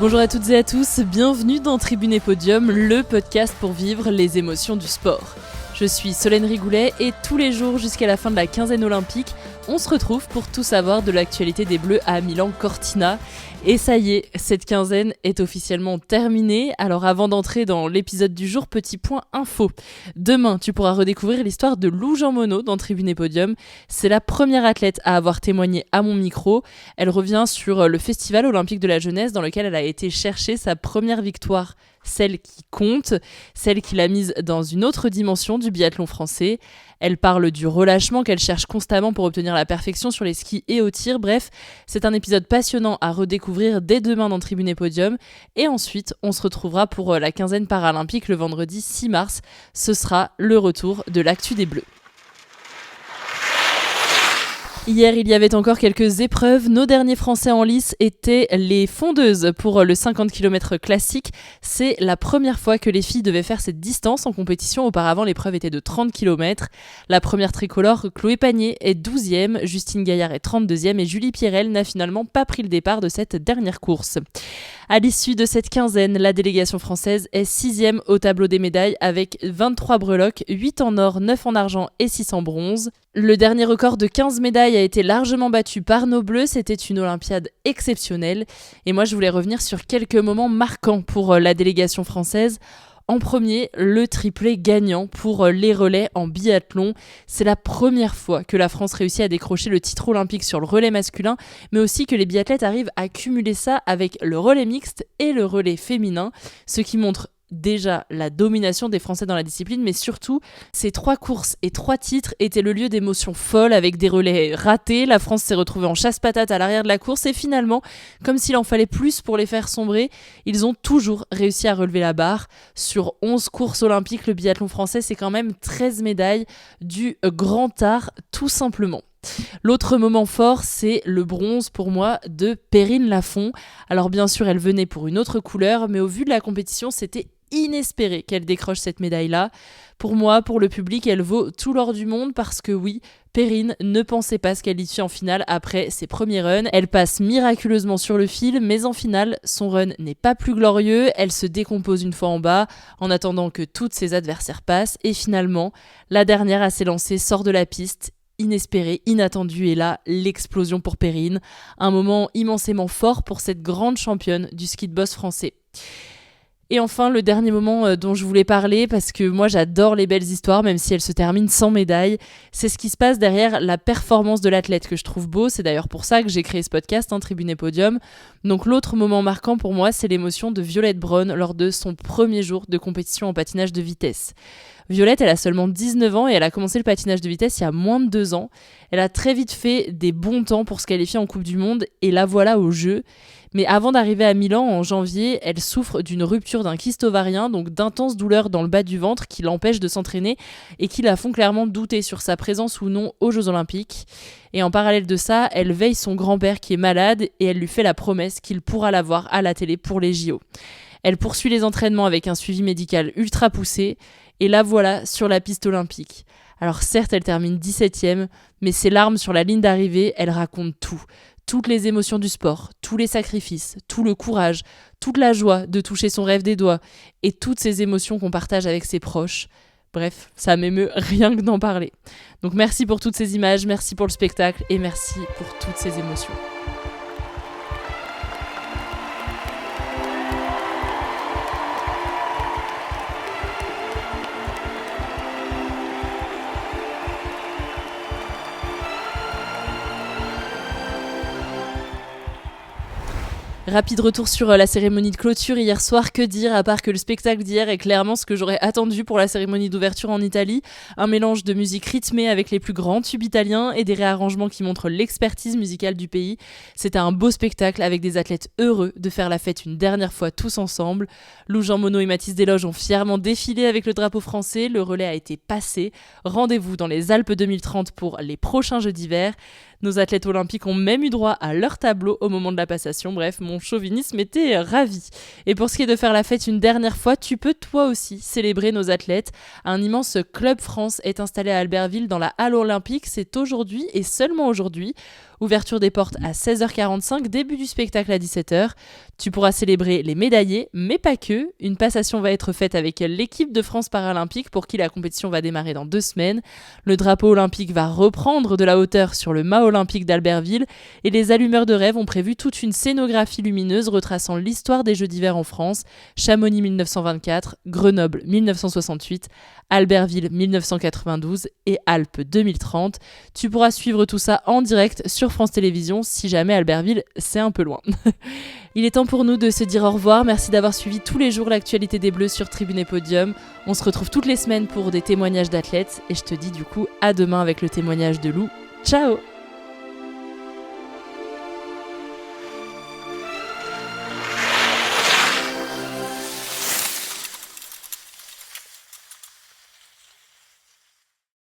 Bonjour à toutes et à tous, bienvenue dans Tribune et Podium, le podcast pour vivre les émotions du sport. Je suis Solène Rigoulet et tous les jours jusqu'à la fin de la quinzaine olympique, on se retrouve pour tout savoir de l'actualité des Bleus à Milan-Cortina. Et ça y est, cette quinzaine est officiellement terminée. Alors avant d'entrer dans l'épisode du jour, petit point info. Demain, tu pourras redécouvrir l'histoire de Lou Jean Monod dans Tribune et Podium. C'est la première athlète à avoir témoigné à mon micro. Elle revient sur le Festival olympique de la jeunesse dans lequel elle a été chercher sa première victoire. Celle qui compte, celle qui l'a mise dans une autre dimension du biathlon français. Elle parle du relâchement qu'elle cherche constamment pour obtenir la perfection sur les skis et au tir. Bref, c'est un épisode passionnant à redécouvrir dès demain dans Tribune et Podium. Et ensuite, on se retrouvera pour la quinzaine paralympique le vendredi 6 mars. Ce sera le retour de l'actu des Bleus. Hier, il y avait encore quelques épreuves. Nos derniers Français en lice étaient les fondeuses pour le 50 km classique. C'est la première fois que les filles devaient faire cette distance en compétition. Auparavant, l'épreuve était de 30 km. La première tricolore, Chloé Pagné, est 12e, Justine Gaillard est 32e et Julie Pierrel n'a finalement pas pris le départ de cette dernière course. À l'issue de cette quinzaine, la délégation française est 6e au tableau des médailles avec 23 breloques, 8 en or, 9 en argent et 6 en bronze. Le dernier record de 15 médailles a été largement battu par nos Bleus, c'était une Olympiade exceptionnelle. Et moi je voulais revenir sur quelques moments marquants pour la délégation française. En premier, le triplé gagnant pour les relais en biathlon. C'est la première fois que la France réussit à décrocher le titre olympique sur le relais masculin, mais aussi que les biathlètes arrivent à cumuler ça avec le relais mixte et le relais féminin, ce qui montre déjà la domination des Français dans la discipline, mais surtout, ces 3 courses et 3 titres étaient le lieu d'émotions folles avec des relais ratés. La France s'est retrouvée en chasse-patate à l'arrière de la course et finalement, comme s'il en fallait plus pour les faire sombrer, ils ont toujours réussi à relever la barre. Sur 11 courses olympiques, le biathlon français, c'est quand même 13 médailles du grand art, tout simplement. L'autre moment fort, c'est le bronze pour moi de Perrine Lafont. Alors bien sûr, elle venait pour une autre couleur, mais au vu de la compétition, c'était inespéré qu'elle décroche cette médaille-là. Pour moi, pour le public, elle vaut tout l'or du monde parce que oui, Perrine ne pensait pas se qualifier en finale après ses premiers runs. Elle passe miraculeusement sur le fil, mais en finale, son run n'est pas plus glorieux. Elle se décompose une fois en bas, en attendant que toutes ses adversaires passent. Et finalement, la dernière à s'élancer sort de la piste, inespéré, inattendu, et là, l'explosion pour Perrine. Un moment immensément fort pour cette grande championne du ski de boss français. Et enfin, le dernier moment dont je voulais parler, parce que moi j'adore les belles histoires, même si elles se terminent sans médaille, c'est ce qui se passe derrière la performance de l'athlète que je trouve beau. C'est d'ailleurs pour ça que j'ai créé ce podcast, Tribune et Podium. Donc l'autre moment marquant pour moi, c'est l'émotion de Violette Braun lors de son premier jour de compétition en patinage de vitesse. Violette, elle a seulement 19 ans et elle a commencé le patinage de vitesse il y a moins de 2 ans. Elle a très vite fait des bons temps pour se qualifier en Coupe du Monde et la voilà au jeu. Mais avant d'arriver à Milan en janvier, elle souffre d'une rupture d'un kyste ovarien, donc d'intenses douleurs dans le bas du ventre qui l'empêchent de s'entraîner et qui la font clairement douter sur sa présence ou non aux Jeux Olympiques. Et en parallèle de ça, elle veille son grand-père qui est malade et elle lui fait la promesse qu'il pourra la voir à la télé pour les JO. Elle poursuit les entraînements avec un suivi médical ultra poussé et la voilà sur la piste olympique. Alors certes, elle termine 17e, mais ses larmes sur la ligne d'arrivée, elle raconte tout. Toutes les émotions du sport, tous les sacrifices, tout le courage, toute la joie de toucher son rêve des doigts et toutes ces émotions qu'on partage avec ses proches. Bref, ça m'émeut rien que d'en parler. Donc merci pour toutes ces images, merci pour le spectacle et merci pour toutes ces émotions. Rapide retour sur la cérémonie de clôture hier soir, que dire à part que le spectacle d'hier est clairement ce que j'aurais attendu pour la cérémonie d'ouverture en Italie, un mélange de musique rythmée avec les plus grands tubes italiens et des réarrangements qui montrent l'expertise musicale du pays. C'était un beau spectacle avec des athlètes heureux de faire la fête une dernière fois tous ensemble. Lou Jean Monod et Mathis Desloges ont fièrement défilé avec le drapeau français, le relais a été passé. Rendez-vous dans les Alpes 2030 pour les prochains Jeux d'hiver. Nos athlètes olympiques ont même eu droit à leur tableau au moment de la passation. Bref, mon chauvinisme était ravi. Et pour ce qui est de faire la fête une dernière fois, tu peux toi aussi célébrer nos athlètes. Un immense Club France est installé à Albertville dans la Halle Olympique. C'est aujourd'hui et seulement aujourd'hui. Ouverture des portes à 16h45, début du spectacle à 17h. Tu pourras célébrer les médaillés, mais pas que. Une passation va être faite avec l'équipe de France paralympique pour qui la compétition va démarrer dans 2 semaines. Le drapeau olympique va reprendre de la hauteur sur le mât olympique d'Albertville et les allumeurs de rêve ont prévu toute une scénographie lumineuse retraçant l'histoire des Jeux d'hiver en France. Chamonix 1924, Grenoble 1968, Albertville 1992 et Alpes 2030. Tu pourras suivre tout ça en direct sur France Télévisions si jamais Albertville c'est un peu loin. Il est temps pour nous de se dire au revoir. Merci d'avoir suivi tous les jours l'actualité des Bleus sur Tribune et Podium. On se retrouve toutes les semaines pour des témoignages d'athlètes et je te dis du coup à demain avec le témoignage de Lou. Ciao!